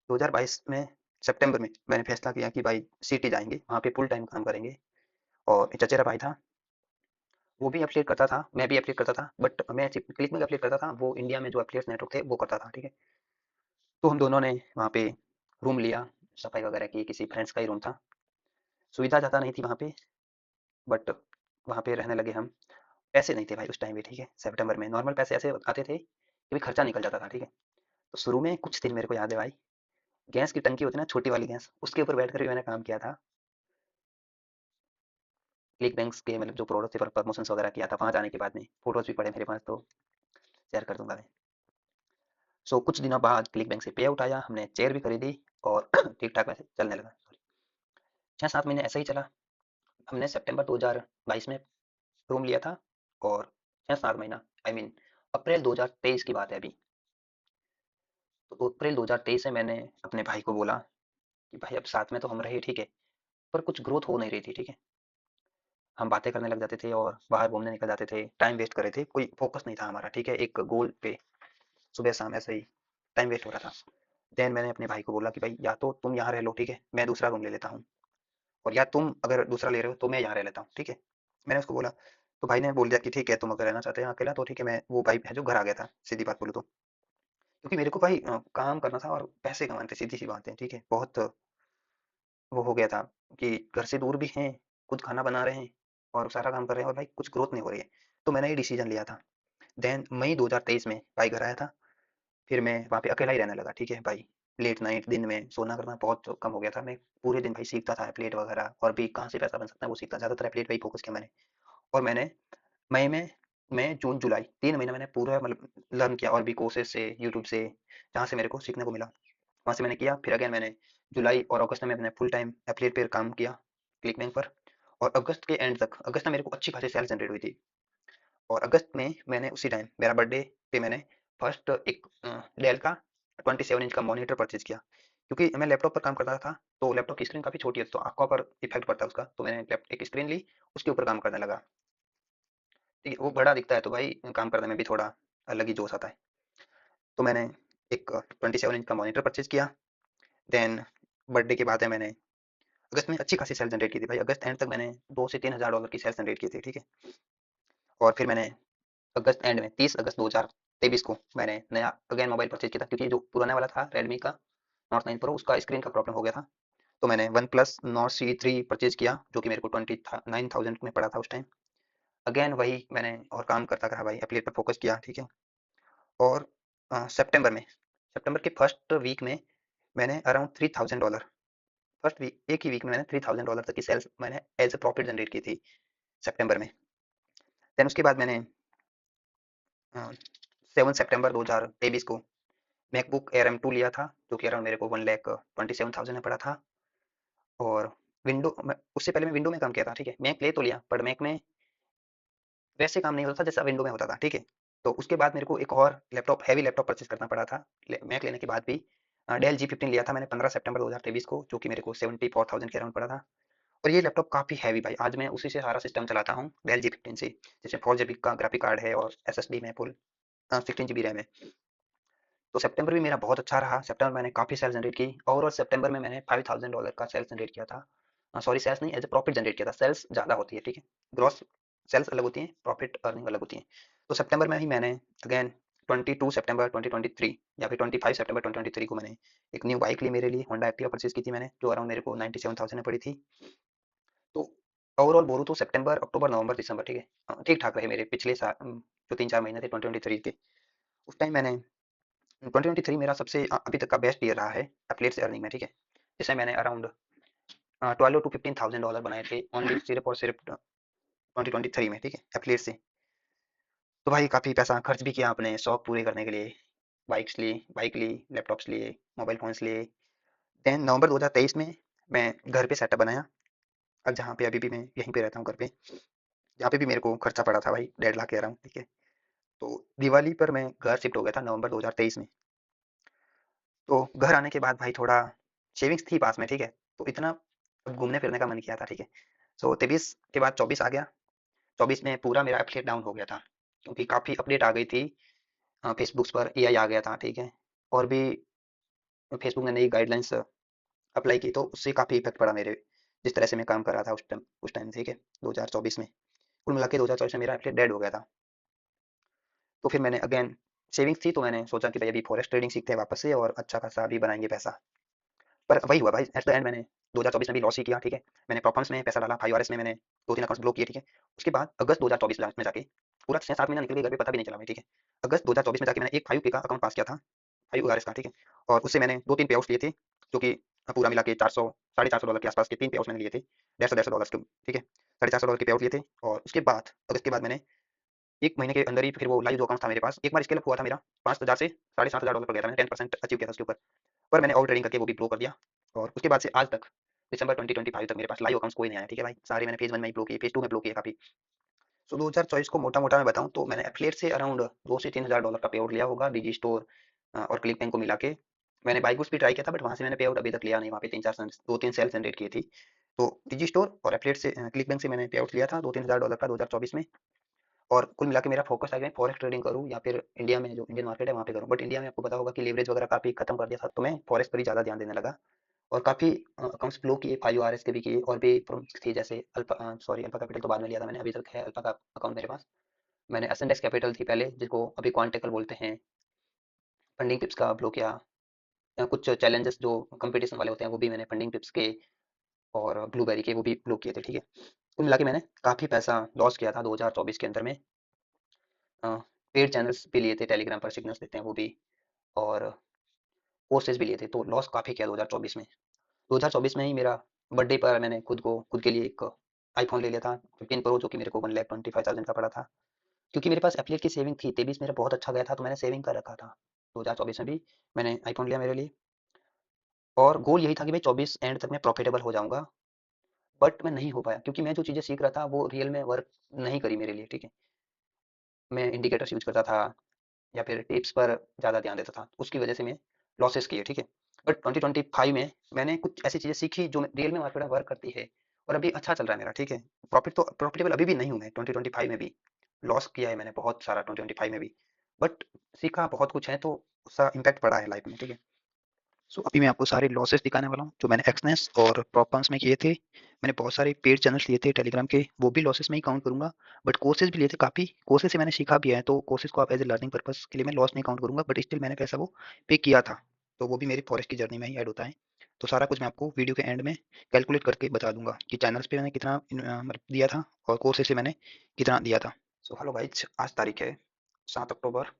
2022 में सितंबर में मैंने फैसला किया कि भाई सिटी जाएँगे, वहाँ पे फुल टाइम काम करेंगे। और एक चचेरा भाई था, वो भी एफ़िलिएट करता था, मैं भी एफ़िलिएट करता था, बट मैं क्लिक में एफ़िलिएट करता था, वो इंडिया में जो एफ़िलिएट नेटवर्क थे वो करता था, ठीक है? तो हम दोनों ने वहाँ पे रूम लिया, सफाई वगैरह की, किसी फ्रेंड्स का ही रूम था। सुविधा ज़्यादा नहीं थी वहाँ पे, बट वहाँ पे रहने लगे हम। पैसे नहीं थे भाई उस टाइम भी, ठीक है? सितंबर में नॉर्मल पैसे ऐसे आते थे कि भाई खर्चा निकल जाता था, ठीक है? तो शुरू में कुछ दिन मेरे को याद है भाई, गैस की टंकी होती है ना, छोटी वाली गैस, उसके ऊपर बैठ कर भी मैंने काम किया था। क्लिक बैंक्स के मतलब जो प्रोडक्ट थे, प्रमोशंस वगैरह किया था, वहाँ जाने के बाद में फ़ोटोज़ भी पड़े मेरे पास, तो शेयर कर दूँगा मैं। सो कुछ दिनों बाद क्लिक बैंक से पे आउट आया, हमने चेयर भी खरीदी और ठीक-ठाक वैसे चलने लगा। 6-7 महीने ऐसे ही चला। हमने सितंबर 2022 में रूम लिया था, और 6-7 महीना, आई मीन अप्रैल 2023 की बात है अभी। तो अप्रैल 2023 से मैंने अपने भाई को बोला कि भाई अब साथ में तो हम रहे, ठीक है, पर कुछ ग्रोथ हो नहीं रही थी, ठीक है? हम बातें करने लग जाते थे और बाहर घूमने निकल जाते थे, टाइम वेस्ट कर रहे थे, कोई फोकस नहीं था हमारा, ठीक है? एक गोल पे सुबह-शाम ऐसे ही टाइम वेस्ट हो रहा था। देन मैंने अपने भाई को बोला कि भाई या तो तुम यहाँ रह लो, ठीक है, मैं दूसरा रूम ले लेता हूँ, और या तुम अगर दूसरा ले रहे हो तो मैं यहाँ रह लेता हूँ, ठीक है? मैंने उसको बोला, तो भाई ने बोल दिया कि ठीक है, तुम अगर रहना चाहते हो यहाँ अकेला तो ठीक है। मैं वो भाई है जो घर आ गया था, सीधी बात बोलूँ तो। क्योंकि मेरे को भाई काम करना था और पैसे कमाने थे, सीधी सी बात है, ठीक है? बहुत वो हो गया था कि घर से दूर भी हैं, खुद खाना बना रहे हैं और सारा काम कर रहे हैं, और भाई कुछ ग्रोथ नहीं हो रही है। तो मैंने ये डिसीजन लिया था। देन मई 2023 में भाई घर आया था, फिर मैं वहाँ पे अकेला ही रहने लगा, ठीक है भाई? लेट नाइट दिन में सोना करना बहुत कम हो गया था। मैं पूरे दिन भाई सीखता था एफ़िलिएट वगैरह, और भी कहाँ से पैसा बन सकता है वो सीखता, ज़्यादातर एफ़िलिएट पे ही फ़ोकस किया मैंने। और मैंने मई, जून, जुलाई 3 महीने मैंने पूरा मतलब लर्न किया, और भी कोर्सेज़ से, यूट्यूब से, जहाँ से मेरे को सीखने को मिला, वहाँ से मैंने किया। फिर अगेन मैंने जुलाई और अगस्त में मैंने फुल टाइम एफ़िलिएट पे काम किया, क्लिकबैंक पर। और अगस्त के एंड तक, अगस्त में मेरे को अच्छी खासी सेल्स जनरेट हुई थी। और अगस्त में मैंने उसी टाइम मेरा बर्थडे पे मैंने फर्स्ट एक डेल का 27 इंच का मॉनिटर परचेज किया, क्योंकि मैं लैपटॉप पर काम करता था, तो लैपटॉप की स्क्रीन काफ़ी छोटी है, तो आँखों पर इफ़ेक्ट पड़ता है उसका, तो मैंने एक स्क्रीन ली, उसके ऊपर काम करने लगा। ठीक है, वो बड़ा दिखता है तो भाई काम करने में भी थोड़ा अलग ही जोश आता है। तो मैंने एक 27 इंच का मॉनिटर परचेज किया। देन बर्थडे के बाद है मैंने अगस्त में अच्छी खासी सेल जनरेट की थी भाई, अगस्त एंड तक मैंने 2 से 3 हज़ार डॉलर की सेल्स जनरेट की थी, ठीक है? और फिर मैंने अगस्त एंड में 30 अगस्त 2023 को मैंने नया अगेन मोबाइल परचेज किया था, क्योंकि जो पुराना वाला था रेडमी का नॉट 9 प्रो, उसका स्क्रीन का प्रॉब्लम हो गया था। तो मैंने OnePlus Nord CE three purchase किया, जो कि मेरे को 29,000 में पड़ा था उस टाइम। अगेन वही मैंने और काम करता रहा भाई, एफिलिएट पर फोकस किया, ठीक है? और सितंबर के फर्स्ट वीक में मैंने अराउंड $3,000, फर्स्ट वीक एक ही वीक में मैंने $3,000 तक की सेल्स मैंने एज अ प्रॉफिट जनरेट की थी सितंबर में। देन उसके बाद मैंने 7 सितंबर 2023 को मैकबुक एयर M2 लिया था, जो कि अराउंड मेरे को 1,27,000 में पड़ा था। और उससे पहले मैं विंडो में काम किया था, ठीक है? मैक ले तो लिया, पर मैक में वैसे काम नहीं होता था जैसा विंडो में होता था, ठीक है? तो उसके बाद मेरे को एक और हैवी लैपटॉप परचेज करना पड़ा था मैक लेने के बाद भी। डेल G15 लिया था मैंने 15 सितंबर 2023 को, जो कि मेरे को 74,000 के अराउंड पड़ा था। और ये लैपटॉप काफ़ी हैवी भाई, आज मैं उसी से सारा सिस्टम चलाता हूँ डेल G15 से, जिसमें 4 GB का ग्राफिक कार्ड है और SSD में फुल 16 GB रैम है। तो सितंबर भी मेरा बहुत अच्छा रहा, सितंबर मैंने काफ़ी सेल्स जनरेट की। ओवरऑल सितंबर में मैंने $5,000 का सेल्स जनरेट किया था। सॉरी, सेल्स नहीं, एज ए प्रॉफिट जनरेट किया था। सेल्स ज़्यादा होती है, ठीक है? ग्रॉस सेल्स अलग होती हैं, प्रॉफिट अर्निंग अलग होती है। तो सितंबर में ही मैंने अगेन 22 सितंबर 2023 या फिर 25 सितंबर 2023 को मैंने एक न्यू बाइक ली मेरे लिए, होंडा एक्टिवा परचेज की थी मैंने, जो अराउंड मेरे को 97,000 में पड़ी थी। तो ओवरऑल बोलूँ तो सितंबर, अक्टूबर, नवंबर, दिसंबर, ठीक है? ठीक-ठाक रहे मेरे पिछले साल, जो 3-4 महीने थे 2023 के। उस टाइम मैंने 2023 मेरा सबसे अभी तक का बेस्ट ईयर रहा है एफिलिएट से अर्निंग में, ठीक है? इसमें मैंने अराउंड 12 टू 15,000 डॉलर बनाए थे ओनली सिर्फ और सिर्फ 2023 में, ठीक है? एफिलिएट से। तो भाई काफ़ी पैसा खर्च भी किया आपने शौक पूरे करने के लिए, बाइक ली, लैपटॉप्स लिए, मोबाइल फ़ोन्स लिए। देन नवंबर 2023 में मैं घर पे सेटअप बनाया, अब जहाँ पे अभी भी मैं यहीं पे रहता हूँ घर पे, जहाँ पे भी मेरे को खर्चा पड़ा था भाई 1.5 लाख के अराउंड, ठीक है? तो दिवाली पर मैं घर शिफ्ट हो गया था नवंबर 2023 में। तो घर आने के बाद भाई थोड़ा सेविंग्स थी पास में, ठीक है? तो इतना अब घूमने फिरने का मन किया था, ठीक है? सो 23 के बाद 24 आ गया, 24 में पूरा मेरा एफिलिएट डाउन हो गया था, क्योंकि काफ़ी अपडेट आ गई थी। फेसबुक्स पर एआई आ गया था, ठीक है? और भी फेसबुक ने नई गाइडलाइंस अप्लाई की, तो उससे काफ़ी इफेक्ट पड़ा मेरे, जिस तरह से मैं काम कर रहा था उस टाइम, ठीक है? 2024 में कुल मिला के 2024 में मेरा एफिलिएट डेड हो गया था। तो फिर मैंने अगेन सेविंग्स थी, तो मैंने सोचा कि भाई अभी फॉरेक्स ट्रेडिंग सीखते हैं वापस से और अच्छा खासा अभी बनाएंगे पैसा। पर वही हुआ भाई, एट द एंड मैंने 2024 में भी लॉस ही किया, ठीक है? मैंने प्रॉपम्स में पैसा डाला, फाइव आरएस में मैंने 2-3 अकाउंट्स ब्लॉक किए, ठीक है? उसके बाद अगस्त 2024 लास्ट में जाके पूरा 6-7 महीना निकल गया, घर पे पता भी नहीं चला भाई, ठीक है? अगस्त 2024 में जाके मैंने एक 5K का अकाउंट पास किया था, 5 आरएस का, ठीक है? और उससे मैंने 2-3 पे आउट्स लिए थे, जो कि पूरा मिला के 400 $450 के आसपास के 3 पे आउट्स मैंने लिए थे, $150 के, ठीक है? $450 के पे आउट लिए थे। और उसके बाद अगस्त के बाद मैंने 1 महीने के अंदर ही फिर वो लाइव जो अकाउंट था मेरे पास, एक बार स्केल अप हुआ था मेरा, 5,000 से $7,500 पर गया था, मैंने 10% अचीव किया था उसके ऊपर। पर मैंने ओवर ट्रेडिंग करके वो भी ब्लो कर दिया। और उसके बाद से आज तक दिसंबर 2025 तक मेरे पास लाइव अकाउंट्स कोई नहीं आया, ठीक है भाई? सारे मैंने फेज़ 1 में ही ब्लो किए, फेज़ 2 में ब्लो किए काफ़ी। सो 2024 को मोटा-मोटा मैं बताऊँ तो मैंने एफिलिएट से अराउंड 2 से $3,000 का पे आउट लिया होगा, डिजी स्टोर और क्लिक बैंक को मिला के। मैंने बाय बूस्ट भी ट्राई किया था, बट वहाँ से मैंने पे आउट अभी तक लिया नहीं, वहाँ पे 3-4 सेल्स 2-3 सेल्स जनरेट की थी। तो डिजी स्टोर और एफिलिएट से क्लिक बैंक से मैंने पे आउट लिया था $2-3,000 का 2024 में। और कुल मिला के मेरा फोकस है कि मैं फॉरेक्स ट्रेडिंग करूँ या फिर इंडिया में जो इंडियन मार्केट है वहाँ पे करूँ। बट इंडिया में आपको पता होगा कि लीवरेज वगैरह काफ़ी खत्म कर दिया था, तो मैं फॉरेक्स पर ही ज़्यादा ध्यान देने लगा। और काफ़ी अकाउंट्स फ्लो किए, 5 आरएस के भी किए, और भी firms थी, जैसे अल्फा कैपिटल तो बाद में लिया था मैंने, अभी तक है अल्फा का अकाउंट मेरे पास। मैंने एसेंडेक्स कैपिटल थी पहले, जिसको अभी क्वांटेकल बोलते हैं, फंडिंग टिप्स का फ्लो किया। कुछ चैलेंजेस जो कंपटीशन वाले होते हैं वो भी मैंने फंडिंग टिप्स के और ब्लूबेरी के वो भी फ्लो किए थे, ठीक है? कुल मिला के मैंने काफ़ी पैसा लॉस किया था 2024 के अंदर में। पेड चैनल्स भी लिए थे, टेलीग्राम पर सिग्नल्स देते हैं वो भी, और कोर्सेज भी लिए थे, तो लॉस काफ़ी किया 2024 में। 2024 में ही मेरा बर्थडे पर मैंने खुद के लिए एक आईफोन ले लिया था 15 प्रो, जो कि मेरे को 1,25,000 का पड़ा था, क्योंकि मेरे पास एफिलिएट की सेविंग थी। 23 मेरा बहुत अच्छा गया था, तो मैंने सेविंग कर रखा था। 2024 में भी मैंने आईफोन लिया मेरे लिए, और गोल यही था कि भाई 24 एंड तक मैं प्रॉफिटेबल हो जाऊंगा। बट मैं नहीं हो पाया, क्योंकि मैं जो चीज़ें सीख रहा था वो रियल में वर्क नहीं करी मेरे लिए, ठीक है? मैं इंडिकेटर्स यूज करता था, या फिर टिप्स पर ज़्यादा ध्यान देता था, उसकी वजह से मैं लॉसेस किए, ठीक है। बट 2025 में मैंने कुछ ऐसी चीज़ें सीखी जो रियल में मार्केट में वर्क करती है और अभी अच्छा चल रहा है मेरा, ठीक है। प्रॉफिट तो प्रॉफिटेबल अभी भी नहीं हूँ मैं, 2025 में भी लॉस किया है मैंने बहुत सारा 2025 में भी, बट सीखा बहुत कुछ है, तो उसका इम्पैक्ट पड़ा है लाइफ में, ठीक है। सो अभी मैं आपको सारे लॉसेस दिखाने वाला हूँ जो मैंने एक्सनेस और प्रॉपम्स में किए थे। मैंने बहुत सारे पेड चैनल्स लिए थे टेलीग्राम के, वो भी लॉसेस में ही काउंट करूंगा। बट कोर्सेज भी लिए थे काफ़ी, कोर्सेज से मैंने सीखा भी है, तो कोर्सेज को आप एज ए लर्निंग पर्पस के लिए मैं लॉस नहीं काउंट करूंगा, बट स्टिल मैंने पैसा वो पे किया था, तो वो भी मेरी फॉरेस्ट की जर्नी में ही ऐड होता है। तो सारा कुछ मैं आपको वीडियो के एंड में कैलकुलेट करके बता दूंगा कि चैनल्स पे मैंने कितना मतलब दिया था और कोर्सेज से मैंने कितना दिया था। सो हेलो गाइज, आज तारीख है 7 अक्टूबर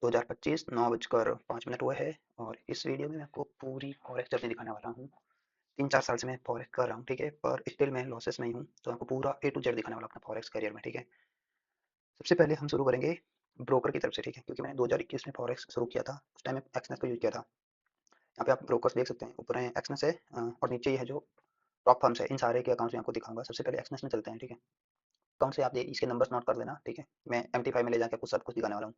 2025, 9:05 हुए हैं, और इस वीडियो में मैं आपको पूरी फॉरेक्स जर्नी दिखाने वाला हूँ। 3-4 साल से मैं फॉरेक्स कर रहा हूँ, ठीक है, पर स्टिल मैं लॉसेस में ही हूँ, तो आपको पूरा ए टू जेड दिखाने वाला अपना फॉरेक्स करियर में, ठीक है। सबसे पहले हम शुरू करेंगे ब्रोकर की तरफ से, ठीक है, क्योंकि मैंने 2021 में फॉरेक्स शुरू किया था, उस टाइम में एक्सनेस का यूज किया था। यहाँ पे आप ब्रोकर्स देख सकते हैं, ऊपर है एक्सनेस है, और नीचे ये है जो टॉप फर्म्स है, इन सारे के अकाउंट्स मैं आपको दिखाऊंगा। सबसे पहले एक्सनेस में चलते हैं, ठीक है। अकाउंट से आप इसके नंबर्स नोट कर लेना, ठीक है। मैं MT5 में ले जाकर आपको सब कुछ दिखाने वाला हूँ।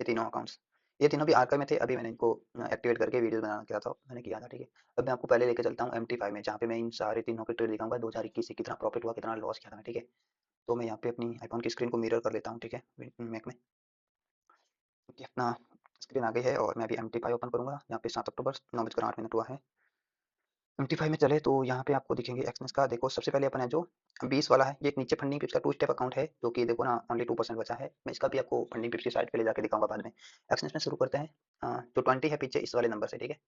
ये तीनों अकाउंट्स, ये तीनों भी आर्काइव में थे, अभी मैंने इनको एक्टिवेट करके वीडियोस बनाना किया था, मैंने किया था, ठीक है। अब मैं आपको पहले लेके चलता हूँ MT5 में, जहाँ पे मैं इन सारे तीनों के ट्रेड दिखाऊंगा 2021 से कितना प्रॉफिट हुआ, कितना लॉस किया था मैं, ठीक है। तो मैं यहाँ पे अपनी आईफोन की स्क्रीन को मिरर कर लेता हूँ, ठीक है, मैक में। क्योंकि अपना स्क्रीन आ गई है और मैं अभी MT5 ओपन करूंगा। यहाँ पे 7 अक्टूबर 9:08 हुआ है। MT5 में चले तो यहाँ पे आपको दिखेंगे एक्सनेस का, देखो सबसे पहले अपन है जो 20 वाला है, ये एक नीचे फंडिंग पिप्स का 2 स्टेप अकाउंट है, जो कि देखो ना ओनली 2% बचा है। मैं इसका भी आपको फंडिंग पिप्स की साइड पे ले जाके दिखाऊंगा बाद में। एक्सनेस में शुरू करते हैं, जो 20 है पीछे इस वाले नंबर से, ठीक है।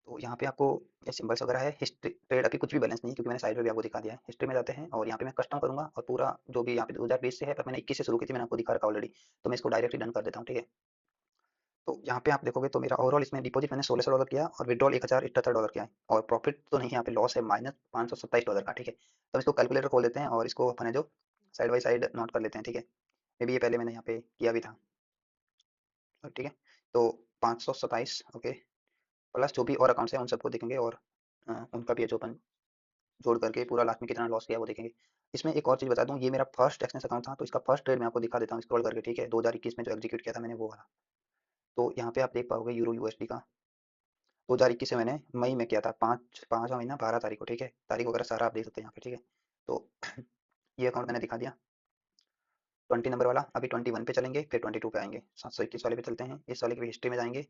तो यहाँ पे आपको ये सिंबल्स वगैरह है, हिस्ट्री ट्रेड अभी कुछ भी बैलेंस नहीं है, क्योंकि मैंने साइड में भी आपको दिखा दिया है। हिस्ट्री में जाते हैं और यहाँ पे मैं कस्टम करूंगा, और पूरा जो भी यहाँ पे 2020 से है, पर मैंने 21 से शुरू की थी, मैंने आपको दिखा रखा ऑलरेडी, तो मैं इसको डायरेक्टली डन कर देता हूँ, ठीक है। तो यहाँ पे आप देखोगे तो मेरा ओवरऑल इसमें डिपॉजिट मैंने $1600 किया और विड्रॉल $1078 किया है, और प्रॉफिट तो नहीं, यहाँ पे लॉस है -$527 का, ठीक है। तो इसको कैलकुलेटर खोल देते हैं और इसको अपने जो साइड बाई साइड नोट कर लेते हैं, ठीक है। मे बी ये पहले मैंने यहाँ पे किया भी था, ठीक है। तो 527, ओके, प्लस जो भी और अकाउंट्स हैं उन सबको देखेंगे, और उनका भी है जो अपन जोड़ करके पूरा लास्ट में कितना लॉस किया वो देखेंगे। इसमें एक और चीज़ बता दूँ, ये मेरा फर्स्ट एक्सनेस अकाउंट था, तो इसका फर्स्ट ट्रेड मैं आपको दिखा देता हूँ स्क्रॉल करके, ठीक है। 2021 में जो एग्जीक्यूट किया था मैंने वो वाला। तो यहाँ पे आप देख पाओगे यूरो यूएसडी का 2021 से मैंने मई में किया था, पाँचवा महीना 12 तारीख को, ठीक है। तारीख वगैरह सारा आप देख सकते हैं यहाँ पे, ठीक है। तो ये अकाउंट मैंने दिखा दिया 20 नंबर वाला। अभी 21 पे चलेंगे, फिर 22 पे आएंगे, 721 वाले पे चलते हैं, इस वाले की हिस्ट्री में जाएंगे। ये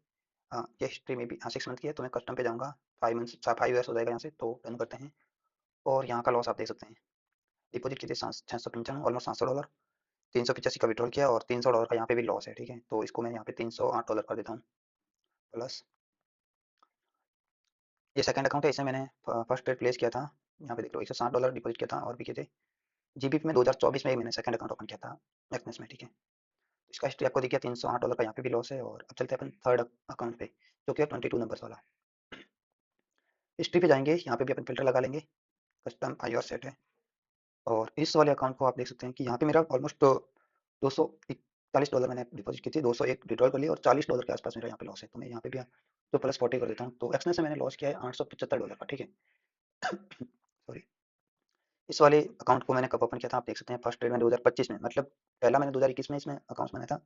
हिस्ट्री में भी 6 मंथ की है, तो मैं कस्टम पे जाऊँगा, 5 मंथ्स 5 ईयर्स हो जाएगा यहाँ से, तो डन करते हैं। और यहाँ का लॉस आप देख सकते हैं, डिपॉजिट किए थे 695, ऑलमोस्ट $700, 385 का विड्रॉल किया, और $300 का यहाँ पे भी लॉस है, ठीक है। तो इसको मैं यहाँ पे $308 कर देता हूँ प्लस। ये सेकंड अकाउंट है, इसे मैंने फर्स्ट ट्रेड प्लेस किया था, यहाँ पे देख लो $160 डिपॉजिट किया था, और भी किए थे। जीबीपी में 2024 में मैंने सेकंड अकाउंट ओपन किया था एक्सनेस में, ठीक है। इसका हिस्ट्री आपको दिख गया, $308 का यहाँ पे भी लॉस है। और अब चलते हैं अपन थर्ड अकाउंट पे, जो कि है 22 नंबर्स वाला। हिस्ट्री पे जाएंगे, यहाँ पे भी अपन फिल्टर लगा लेंगे, कस्टम आई और सेट है। और इस वाले अकाउंट को आप देख सकते हैं कि यहाँ पे मेरा ऑलमोस्ट $241 मैंने डिपॉजिट की थी, 201 विड्रॉल कर लिया, और $40 के आसपास मेरा यहाँ पे लॉस है। तो मैं यहाँ पे भी तो प्लस 40 कर देता हूँ, तो एक्सनेस से मैंने लॉस किया है $875 का, ठीक है। सॉरी, इस वाले अकाउंट को मैंने कब ओपन किया था आप देख सकते हैं, फर्स्ट ट्रेड में 2025 में, मतलब पहला मैंने 2021 में इसमें अकाउंट बनाया था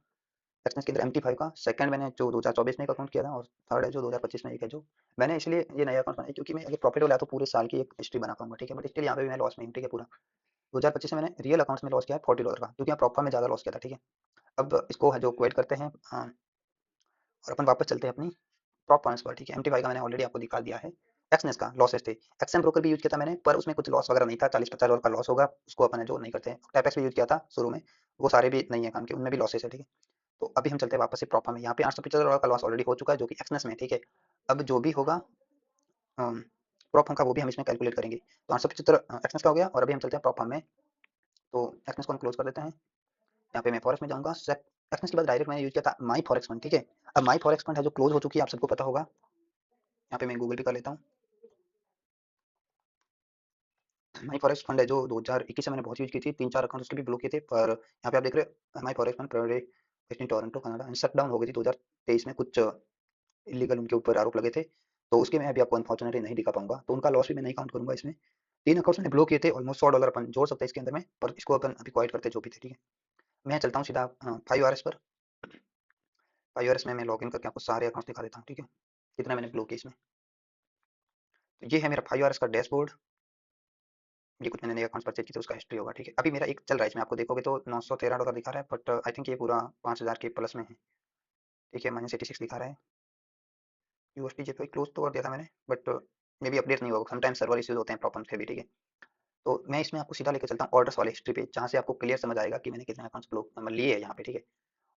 एक्सनेस के अंदर MT5 का। सेकंड मैंने जो 2024 में एक अकाउंट किया था, और थर्ड है जो 2025 में एक है, जो मैंने इसलिए ये नया अकाउंट बनाया क्योंकि मैं अगर प्रॉफिट वाला तो पूरे साल की एक हिस्ट्री बना पाऊंगा, ठीक है। बट स्टिल यहाँ पे भी मैं लॉस में हूँ, ठीक है। पूरा 2025 में मैंने रियल अकाउंट्स में लॉस किया है $40 का, क्योंकि यहाँ प्रॉपर में ज़्यादा लॉस किया था, ठीक है। अब इसको जो क्वेट करते हैं, और अपन वापस चलते हैं अपनी प्रॉप पॉइंट्स पर, ठीक है। MT5 का मैंने ऑलरेडी आपको दिखा दिया है। एक्सनेस का लॉसेस थे, एक्सएम ब्रोकर भी यूज किया था मैंने, पर उसमें कुछ लॉस वगैरह नहीं था, $40-50 का लॉस होगा, उसको अपन जो नहीं करते हैं। टैपेक्स भी यूज किया था शुरू में, वो सारे भी नहीं है काम के, उनमें भी लॉसेस है, ठीक है। तो अभी हम चलते हैं वापस से प्रॉपर में, यहाँ पे $875 का लॉस ऑलरेडी हो चुका है, जो कि एक्सनेस में, ठीक है। अब जो भी होगा प्रॉप का, वो भी हम इसमें कैलकुलेट करेंगे। तो 875 एक्सनेस का हो गया, और अभी हम चलते हैं प्रॉप में। तो एक्सनेस को हम क्लोज कर देते हैं। यहाँ पे मैं फॉरेक्स में जाऊँगा, एक्सनेस के बाद डायरेक्ट मैंने यूज किया था माई फॉरेक्स फंड, ठीक है। अब माई फॉरेक्स फंड है जो क्लोज हो चुकी है, आप सबको पता होगा। यहाँ पे मैं गूगल पे कर लेता हूँ। माई फॉरेक्स फंड है जो 2021 से मैंने बहुत यूज की थी, 3-4 अकाउंट उसके भी ब्लॉक किए थे, पर यहाँ पे आप देख रहे हैं my forex fund private based in Toronto Canada, shut down हो गई थी 2023 में, कुछ इलीगल उनके ऊपर आरोप लगे थे, तो उसके मैं अभी आपको अनफॉर्चुनेटली नहीं दिखा पाऊंगा, तो उनका लॉस भी मैं नहीं काउंट करूंगा इसमें। 3 अकाउंट्स मैंने ब्लॉक किए थे, ऑलमोस्ट $100 अपन जोड़ सकते हैं इसके अंदर में, पर इसको अपन अभी क्वाइट करते जो भी थे, ठीक है। मैं चलता हूँ सीधा 5 RS पर। iOS में मैं लॉगिन करके आपको सारे अकाउंट्स दिखा देता हूँ, ठीक है, कितना मैंने ब्लॉक किया इसमें। तो ये है मेरा iOS का डैशबोर्ड, ये कुछ मैंने नए अकाउंट्स परचेज किए थे उसका हिस्ट्री होगा, ठीक है। अभी मेरा एक चल रहा है, इसमें आपको देखोगे तो $913 दिखा रहा है, बट आई थिंक ये पूरा 5000 के प्लस में है, ठीक है। -86 दिखा रहा है। यूएसडी जेपी क्लोज तो कर दिया था मैंने, बट मे बी अपडेट नहीं होगा, समटाइम सर्वर इश्यूज होते हैं प्रॉब्लम से भी, ठीक है। तो मैं इसमें आपको सीधा लेकर चलता हूँ ऑर्डर्स वाले हिस्ट्री पे, जहाँ से आपको क्लियर समझ आएगा कि मैंने कितने अकाउंट्स ब्लॉक लिए हैं यहाँ पे, ठीक है।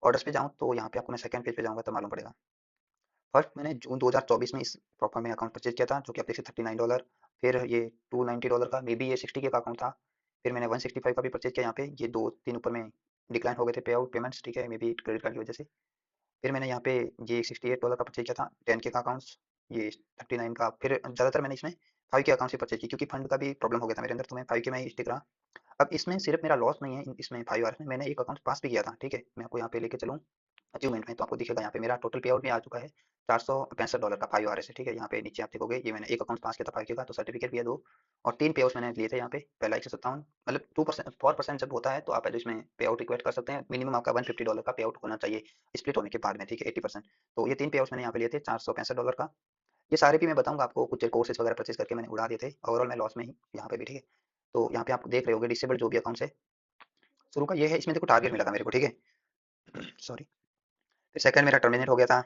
ऑर्डर्स पे जाऊँ तो यहाँ पे आपको मैं सेकंड पेज पे जाऊँगा तो मालूम पड़ेगा। फर्स्ट मैंने जून 2024 में इस प्रॉपर में अकाउंट परचेज किया था, जो कि आप देख सकते $39। फिर ये $290 का, मे बी ये 60 के का अकाउंट था। फिर मैंने 165 का भी परचेज किया यहाँ पे, ये 2-3 ऊपर में डिक्लाइन हो गए थे पे आउट पेमेंट्स, ठीक है, मे बी क्रेडिट कार्ड की वजह से। फिर मैंने यहाँ पे ये $68 का परचेज किया था 10 के का अकाउंट्स, ये 39 का। फिर ज़्यादातर मैंने इसमें 5 के अकाउंट से परचेज की, क्योंकि फंड का भी प्रॉब्लम हो गया था मेरे अंदर, तो मैं 5 के में ही स्टिक रहा। अब इसमें सिर्फ मेरा लॉस नहीं है, इसमें 5 आवर्स में मैंने एक अकाउंट पास भी किया था, ठीक है। मैं आपको यहाँ पे लेके चलूँ अचीवमेंट में, तो आपको दिखेगा यहाँ पे मेरा टोटल पे आउट में आ चुका है $465 का 5 आवर्स है, ठीक है। यहाँ पे नीचे आप देखोगे ये मैंने एक अकाउंट पास किया था 5 के का, तो सर्टिफिकेट भी है 2, और 3 पे आउट्स मैंने लिए थे यहाँ पे। पहला 157, मतलब 2% 4% जब होता है तो आप इसमें पे आउट रिक्वेस्ट कर सकते हैं। मिनिमम आपका $150 का पे आउट होना चाहिए स्प्लिट होने के बाद में, ठीक है, 80%। तो ये 3 पे आउट्स मैंने यहाँ पे लिए थे $465 का। ये सारे भी मैं बताऊंगा आपको, कुछ कोर्सेज वगैरह परचेज करके मैंने उड़ा दिए थे, ओवरऑल मैं लॉस में ही यहाँ पे भी, ठीक है। तो यहाँ पे आप देख रहे होगे डिसेबल जो भी अकाउंट्स है शुरू का ये है, इसमें देखो टारगेट मिला था मेरे को, ठीक है। सॉरी। फिर सेकंड मेरा टर्मिनेट हो गया था,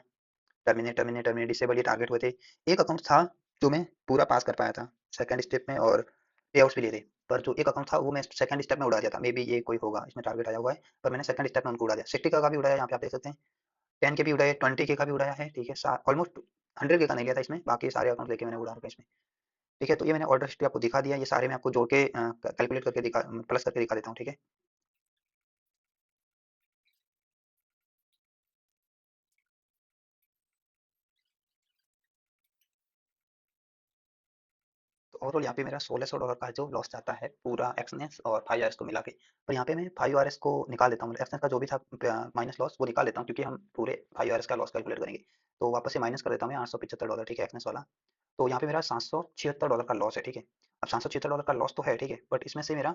टर्मिनेट डिसेबल ये टारगेट हुए थे। एक अकाउंट था जो मैं पूरा पास कर पाया था सेकंड स्टेप में, और पे आउट्स भी लिए थे। पर जो एक अकाउंट था वो मैं सेकंड स्टेप में उड़ा दिया था, मे बी ये कोई होगा इसमें टारगेट आया हुआ है, पर मैंने सेकंड स्टेप में उनको उड़ा दिया। 60 का भी उड़ाया, यहाँ पे आप देख सकते हैं 10 के भी उड़ाए, 20 के का भी उड़ाया है, ठीक है। ऑलमोस्ट 100 के का नहीं लिया था इसमें, बाकी सारे अकाउंट लेके मैंने उड़ा रखा है इसमें, ठीक है। तो ये मैंने ऑर्डर हिस्ट्री आपको दिखा दिया, ये सारे मैं आपको जोड़ के कैलकुलेट करके दिखा, प्लस करके दिखा देता हूँ, ठीक है। तो ओवरऑल यहाँ पे मेरा $1600 का जो लॉस जाता है पूरा एक्सनेस और 5 आरएस को मिला के। पर यहाँ पे मैं 5 आरएस को निकाल देता हूँ, मतलब एक्सनेस का जो भी था माइनस लॉस वो निकाल देता हूँ, क्योंकि हम पूरे 5 आरएस का लॉस कैलकुलेट करेंगे। तो वापस से माइनस कर देता हूँ मैं $875, ठीक है, एक्सनेस वाला। तो यहाँ पे मेरा $776 का लॉस है, ठीक है। अब $776 का लॉस तो है, ठीक है, बट इसमें से मेरा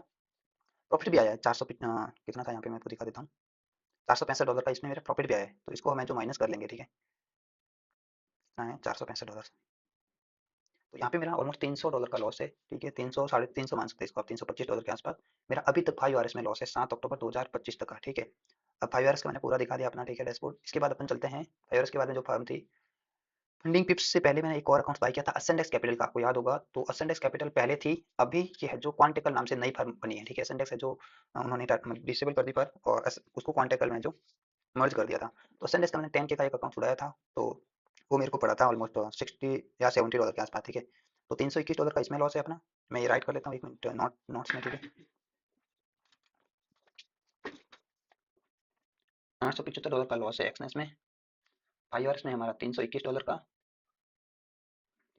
प्रॉफिट भी आया है कितना था यहाँ पे मैं आपको दिखा देता हूँ। $465 का इसमें मेरा प्रॉफिट भी आया है, तो इसको हम जो माइनस कर लेंगे, ठीक है। कितना है $465, तो यहाँ पे मेरा ऑलमोस्ट $300 का लॉस है, ठीक है। 300 साढ़े 300 मान सकते हैं इसको आप, $325 के आसपास मेरा अभी तक 5 आरएस में लॉस है, 7 अक्टूबर 2025 तक का, ठीक है। अब 5 आरएस का मैंने पूरा दिखा दिया अपना, ठीक है, डैशबोर्ड। इसके बाद अपन चलते हैं 5 आरएस के बाद में जो फर्म थी फंडिंग पिप्स से पहले मैंने एक और अकाउंट बाय किया था असेंडेक्स कैपिटल का, आपको याद होगा। तो असेंडेक्स कैपिटल पहले थी, अभी ये है जो क्वांटिकल नाम से नई फर्म बनी है, ठीक है। असेंडेक्स है जो उन्होंने डिसेबल कर दी पर, और उसको क्वांटिकल में जो मर्ज कर दिया था। तो असेंडेक्स का मैंने 10 के का एक अकाउंट छुड़ाया था, तो वो मेरे को पड़ा था ऑलमोस्ट 60 या $70 के आसपास, ठीक है। तो $321 का इसमें लॉस है अपना। मैं ये राइट कर लेता हूँ एक मिनट नोट्स में, ठीक है। $875 का लॉस है एक्सनेस में, 5 आवर्स में हमारा $321 का,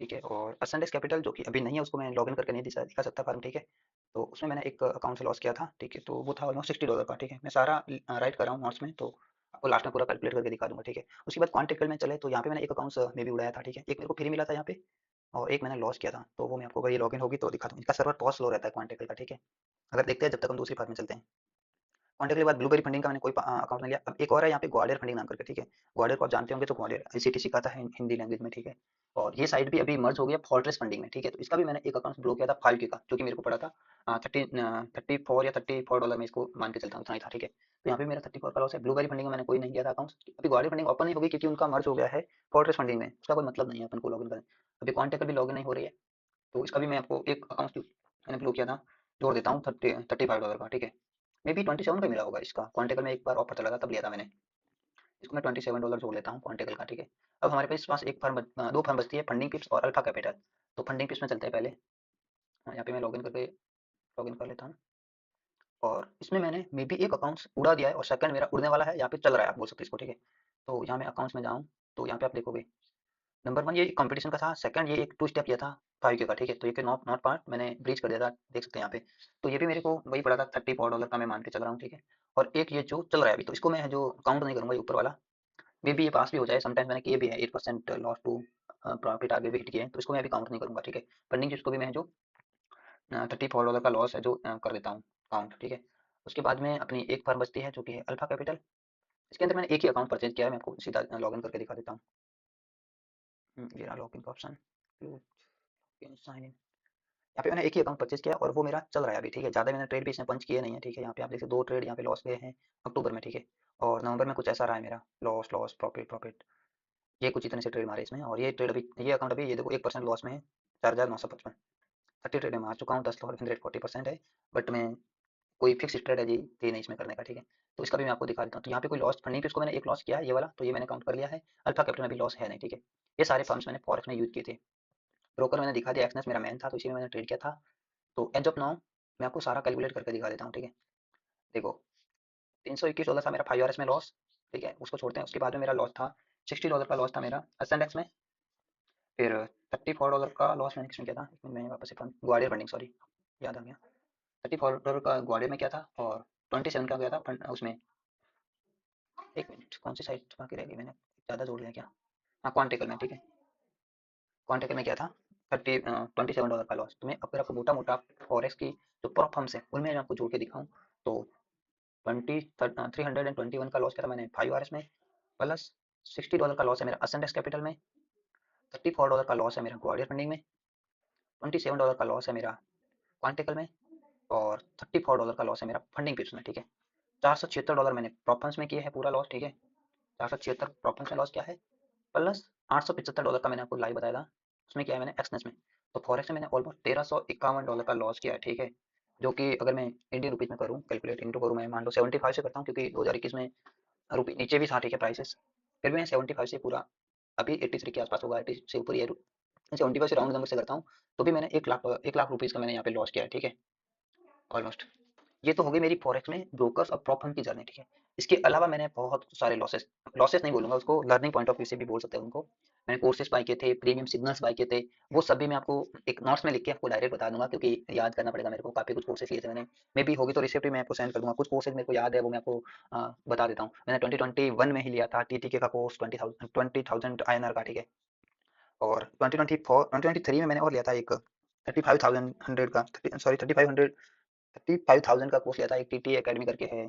ठीक है। और असेंडेक्स कैपिटल जो कि अभी नहीं है, उसको मैं लॉगिन करके नहीं दिखा सकता फर्म, ठीक है। तो उसमें मैंने एक अकाउंट से लॉस किया था, ठीक है, तो वो था ऑलमोस्ट $60 का, ठीक है। मैं सारा राइट कर रहा हूँ नोट्स में, तो आपको लास्ट में पूरा कैलकुलेट करके दिखा दूंगा, ठीक है। उसके बाद क्वांटिकल में चले तो यहाँ पे मैंने एक अकाउंट में भी उड़ाया था, ठीक है। एक मेरे को फ्री मिला था यहाँ पे, और एक मैंने लॉस किया था, तो वो मैं आपको वही लॉगिन होगी तो दिखा दूँ। इनका सर्वर बहुत स्लो रहता है क्वांटिकल का, ठीक है। अगर देखते हैं जब तक हम दूसरी फर्म में चलते हैं। कॉन्टैक्ट के बाद ब्लूबेरी फंडिंग का मैंने कोई अकाउंट नहीं लिया। अब एक और है यहाँ पे ग्वालियर फंडिंग नाम करके, ठीक है। ग्वालियर को आप जानते होंगे, तो ग्वालियर आईसीटीसी का था हिंदी लैंग्वेज में, ठीक है। और ये साइट भी अभी मर्ज हो गया फोर्ट्रेस फंडिंग में, ठीक है। तो इसका भी मैंने एक अकाउंट ब्लॉक किया था 5 के का, जो कि मेरे को पड़ा था 34 या $34 में, इसको मान के चलता हूँ, इतना ही था, ठीक है। तो यहाँ पे मेरा 34 का लॉस है। ब्लूबेरी फंडिंग में मैंने कोई नहीं किया था अकाउंट। अभी ग्वालियर फंडिंग ओपन नहीं होगी, क्योंकि उनका मर्ज हो गया है फोर्ट्रेस फंडिंग में, उसका कोई मतलब नहीं है अपन को लॉगिन करें। अभी कॉन्टैक्ट भी लॉगिन नहीं हो रही है, तो इसका भी मैं आपको एक अकाउंट मैंने ब्लॉक किया था, जोड़ देता हूँ $35 का, ठीक है। मे बी 27 का मिला होगा इसका, क्वांटिकल में एक बार ऑफर चला था तब लिया था मैंने। इसको मैं $27 जोड़ लेता हूँ क्वांटिकल का, ठीक है। अब हमारे पास एक फर्म दो फर्म बचती है, फंडिंग पिप्स और अल्फा कैपिटल। तो फंडिंग पिप्स में चलते हैं पहले। यहाँ पे मैं लॉगिन कर लेता हूँ, और इसमें मैंने मे बी एक अकाउंट उड़ा दिया है, और सेकंड मेरा उड़ने वाला है, यहाँ पे चल रहा है, आप बोल सकते हैं इसको, ठीक है। तो यहाँ मैं अकाउंट्स में जाऊँ तो यहाँ पे आप देखोगे नंबर 1 ये कंपटीशन का था, सेकंड ये एक 2 स्टेप किया था 5 के का, ठीक है। तो ये नॉट नॉट पार्ट मैंने ब्रीच कर दिया था, देख सकते हैं यहाँ पे। तो ये भी मेरे को वही पड़ा था $34 का, मैं मान के चल रहा हूँ, ठीक है। और एक ये जो चल रहा है अभी, तो इसको मैं जो काउंट नहीं करूंगा, ये ऊपर वाला मे बी ये पास भी हो जाए, समटाइम मैंने किए भी है 8% लॉस टू प्रॉफिट आगे भी हिट किए हैं, तो इसको मैं अभी काउंट नहीं करूंगा, ठीक है। फंडिंग जिसको भी मैं जो $34 का लॉस है जो कर देता हूँ काउंट, ठीक है। उसके बाद में अपनी एक फर्म बचती है जो कि है अल्फा कैपिटल। इसके अंदर मैंने एक ही अकाउंट परचेज किया है, मैं आपको सीधा लॉगिन करके दिखा देता हूँ। ये रहा लॉगिन का ऑप्शन, साइन इन। यहाँ पे मैंने एक ही अकाउंट परचेज किया और वो मेरा चल रहा है अभी, ठीक है। ज़्यादा मैंने ट्रेड भी इसमें पंच किए नहीं है, ठीक है। यहाँ पे आप देखिए 2 ट्रेड यहाँ पे लॉस गए हैं अक्टूबर में, ठीक है। और नवंबर में कुछ ऐसा रहा है मेरा, लॉस लॉस प्रॉफिट प्रॉफिट, ये कुछ इतने से ट्रेड मारे इसमें। और ये ट्रेड अभी, ये अकाउंट अभी ये देखो 1% लॉस में है, 4955। 30 ट्रेड में मार चुका हूँ, 10 लॉस 140% है। बट मैं कोई फिक्स स्ट्रेटजी थी नहीं इसमें करने का, ठीक है। तो इसका भी मैं आपको दिखा देता हूँ। तो यहाँ पे कोई लॉस फंडिंग पे इसको मैंने एक लॉस किया है, ये वाला, तो ये मैंने काउंट कर लिया है। अल्फा कैपिटल में भी लॉस है नहीं, ठीक है। ये सारे फर्म्स मैंने फॉरेक्स में यूज किए थे। ब्रोकर मैंने दिखा दिया, एक्सनेस मेरा मेन था, तो इसी में मैंने ट्रेड किया था। तो एज ऑफ नाउ मैं आपको सारा कैलकुलेट करके दिखा देता हूँ, ठीक है। देखो, $321 था मेरा 5 आवर्स में लॉस, ठीक है। उसको छोड़ते हैं, उसके बाद में मेरा लॉस था $60 का लॉस था मेरा असेंडेक्स में। फिर $34 का लॉस मैंने किसमें किया था, एक मिनट, मैंने वापस से फंड ग्वालियर फंडिंग, सॉरी, याद आ गया। $34 का ग्वालियर में किया था, और 27 का गया था फंड उसमें। एक मिनट, कौन सी साइट बाकी रह गई, मैंने ज़्यादा जोड़ लिया क्या? हाँ, क्वांटिकल में, ठीक है। क्वांटिकल में क्या था, $27 का लॉस। तो मैं अगर आपको मोटा मोटा फॉरेक्स की जो परफॉर्म्स है उनमें मैं आपको जोड़ के दिखाऊं, तो 321 का लॉस किया था मैंने 5 आवर्स में, प्लस $60 का लॉस है मेरा असेंडेक्स कैपिटल में, $34 का लॉस है मेरा ग्वालियर फंडिंग में, $27 का लॉस है मेरा क्वांटिकल में, और $34 का लॉस है मेरा फंडिंग पिप्स में, ठीक है। $476 मैंने प्रॉफिट्स में किए हैं पूरा लॉस, ठीक है। 476 प्रॉफिट्स में लॉस किया है, प्लस $875 का मैंने आपको लाइव बताया था, उसमें किया है मैंने एक्सनेस में। तो फॉरेक्स में मैंने ऑलमोस्ट $1351 का लॉस किया है, ठीक है। जो कि अगर मैं इंडियन रुपीज में करूँ, कैलकुलेट इंटू करूँ, मैं मान लो 75 से करता हूँ, क्योंकि 2021 में रुपये नीचे भी था, ठीक है, प्राइसेस। फिर भी मैं 75 से पूरा, अभी 83 के आसपास होगा, 80 से ऊपर ही है। 75 से राउंड नंबर से करता हूँ, तो भी मैंने 1 लाख रुपीज़ का मैंने यहाँ पे लॉस किया है, ठीक है, ऑलमोस्ट। ये तो हो गई मेरी फॉरेक्स में ब्रोकर्स और प्रॉप फर्म की जर्नी, ठीक है। इसके अलावा मैंने बहुत सारे लॉसेस, लॉसेस नहीं बोलूंगा उसको, लर्निंग पॉइंट ऑफ व्यू से भी बोल सकते हैं उनको। मैंने कोर्सेज बाय किए थे, प्रीमियम सिग्नल्स बाय किए थे। वो सभी मैं आपको एक नोट्स में लिख के आपको डायरेक्ट बता दूंगा, क्योंकि याद करना पड़ेगा मेरे को, काफी कुछ कोर्सेज लिए थे मैंने। मे भी होगी तो रिसिप्ट भी मैं आपको सेंड कर दूंगा। कुछ कोर्सेज मेरे को याद है, वो मैं आपको बता देता हूँ। मैंने 2021 में ही लिया था टीटीके का कोर्स, 20,000 INR का, ठीक है। और 2023 में मैंने और लिया था एक 35,100 का, सॉरी 35,000 का कोर्स लिया था। एक टीटी एकेडमी करके है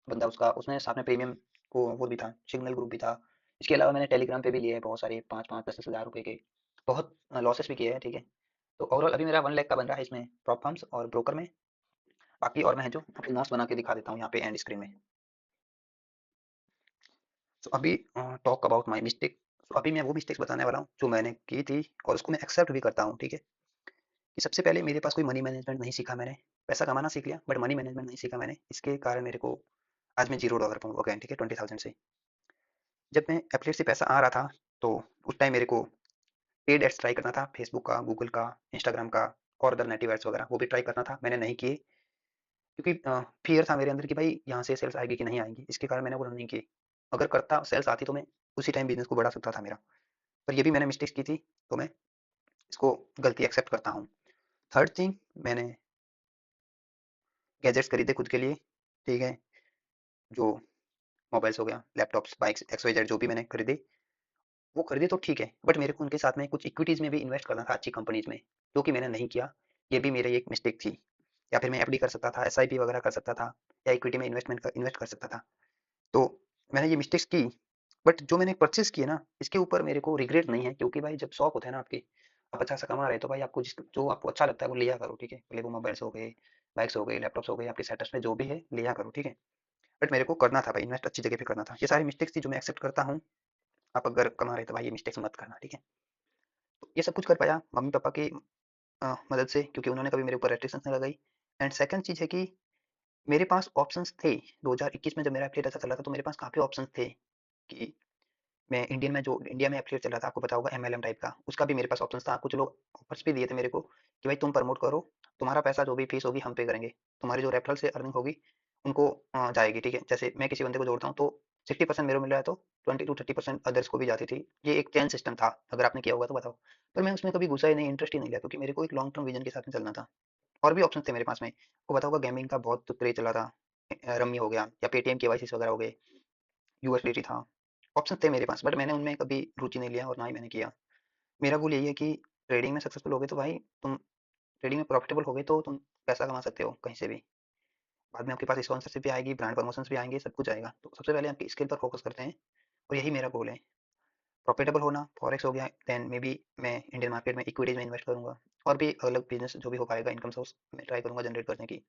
बंदा, उसका, उसने साथ में प्रीमियम को वो भी था, सिग्नल ग्रुप भी था। इसके अलावा मैंने टेलीग्राम पे भी लिए हैं बहुत सारे, 5-5 10-10 हज़ार रुपए के। बहुत लॉसेस भी किए हैं, ठीक है। तो ओवरऑल अभी मेरा 1 लाख का बन रहा है इसमें, प्रॉप फर्म्स और ब्रोकर में। बाकी और मैं जो आपको नोट्स बना के दिखा देता हूँ यहाँ पे एंड स्क्रीन में। तो अभी टॉक अबाउट माय मिस्टेक। तो अभी मैं वो मिस्टेक्स बताने वाला हूँ जो मैंने की थी, और उसको मैं एक्सेप्ट भी करता हूँ, ठीक है। कि सबसे पहले मेरे पास कोई मनी मैनेजमेंट नहीं सीखा मैंने। पैसा कमाना सीख लिया, बट मनी मैनेजमेंट नहीं सीखा मैंने। इसके कारण मेरे को आज मैं $0 पे हूँ अगेन, ठीक है, 20,000 से। जब मैं एफिलिएट से पैसा आ रहा था, तो उस टाइम मेरे को पेड एड्स ट्राई करना था, फेसबुक का, गूगल का, इंस्टाग्राम का, और अदर नेटिव एड्स वगैरह, वो भी ट्राई करना था, मैंने नहीं किए। क्योंकि फियर था मेरे अंदर कि भाई यहाँ से सेल्स आएगी कि नहीं आएगी, इसके कारण मैंने वो नहीं किए। अगर करता, सेल्स आती, तो मैं उसी टाइम बिजनेस को बढ़ा सकता था मेरा। पर ये भी मैंने मिस्टेक्स की थी, तो मैं इसको गलती एक्सेप्ट करता हूँ। थर्ड थिंग, मैंने गैजेट्स खरीदे खुद के लिए, ठीक है। जो मोबाइल्स हो गया, laptops, bikes, X Y Z, जो भी मैंने खरीदे, वो खरीदे तो ठीक है, बट मेरे को उनके साथ में कुछ इक्विटीज में भी इन्वेस्ट करना था, अच्छी कंपनीज में, जो कि मैंने नहीं किया। ये भी मेरी एक मिस्टेक थी। या फिर मैं एफडी कर सकता था, एसआईपी वगैरह कर सकता था, या इक्विटी में इन्वेस्ट कर सकता था। तो मैंने ये मिस्टेक्स की। बट जो मैंने परचेज किए ना, इसके ऊपर मेरे को रिग्रेट नहीं है, क्योंकि भाई जब शौक होता है ना आपकी, आप अच्छा सा कमा रहे, तो भाई आपको जो आपको अच्छा लगता है वो लिया करो, ठीक है। भले वो मोबाइल्स हो गए, बाइक्स हो गई, लैपटॉप्स हो गए, आपके सेटअप्स में जो भी है लिया करो, ठीक है। बट मेरे को करना था भाई, इन्वेस्ट अच्छी जगह पे करना था। ये सारी मिस्टेक्स थी जो मैं एक्सेप्ट करता हूँ। आप अगर कमा रहे तो भाई ये मिस्टेक्स मत करना, ठीक है। तो ये सब कुछ कर पाया मम्मी पापा की मदद से, क्योंकि उन्होंने कभी मेरे ऊपर रेस्ट्रिक्शंस नहीं लगाई। एंड सेकंड चीज़ है कि मेरे पास ऑप्शंस थे। 2021 में जब मेरा एफिलिएट अच्छा चल रहा था, तो मेरे पास काफ़ी ऑप्शंस थे कि मैं इंडियन में, जो इंडिया में एफिलिएट चल रहा था, आपको पता होगा एमएलएम टाइप का, उसका भी मेरे पास ऑप्शंस था। कुछ लोग ऑफर्स भी दिए थे मेरे को कि भाई तुम प्रमोट करो, तुम्हारा पैसा जो भी फीस होगी हम पे करेंगे, तुम्हारी जो रेफरल से अर्निंग होगी उनको जाएगी, ठीक है। जैसे मैं किसी बंदे को जोड़ता हूँ, तो 60% मेरे को मिल रहा है, तो 20 to 30% अदर्स को भी जाती थी। ये एक चेन सिस्टम था, अगर आपने किया होगा तो बताओ। पर मैं उसमें कभी घुसा ही नहीं, इंटरेस्ट ही नहीं लिया, क्योंकि मेरे को एक लॉन्ग टर्म विजन के साथ में चलना था। और भी ऑप्शन थे मेरे पास में, आपको पता होगा गेमिंग का बहुत क्रेज चला था, रमी हो गया, या पेटीएम केवाईसी वगैरह हो गए, यूएसडीटी था। ऑप्शन थे मेरे पास, बट मैंने उनमें कभी रुचि नहीं लिया, और ना ही मैंने किया। मेरा गोल यही है कि ट्रेडिंग में सक्सेसफुल हो गए तो भाई तुम, ट्रेडिंग में प्रॉफिटेबल हो गए तो तुम पैसा कमा सकते हो कहीं से भी। बाद में आपके पास स्पॉन्सरशिप भी आएगी, ब्रांड प्रमोशंस भी आएँगे, सब कुछ आएगा। तो सबसे पहले आपकी स्किल पर फोकस करते हैं और यही मेरा गोल है। प्रॉफिटेबल होना, फॉरेक्स हो गया, देन मे बी मैं इंडियन मार्केट में इक्विटीज में इन्वेस्ट करूँगा और भी अलग बिज़नेस जो भी हो पाएगा इनकम सोर्स मैं ट्राई करूँगा जनरेट करने की।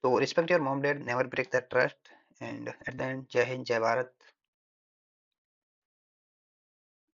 तो respect your mom dad, never break that trust and at the end जय हिंद, जय भारत।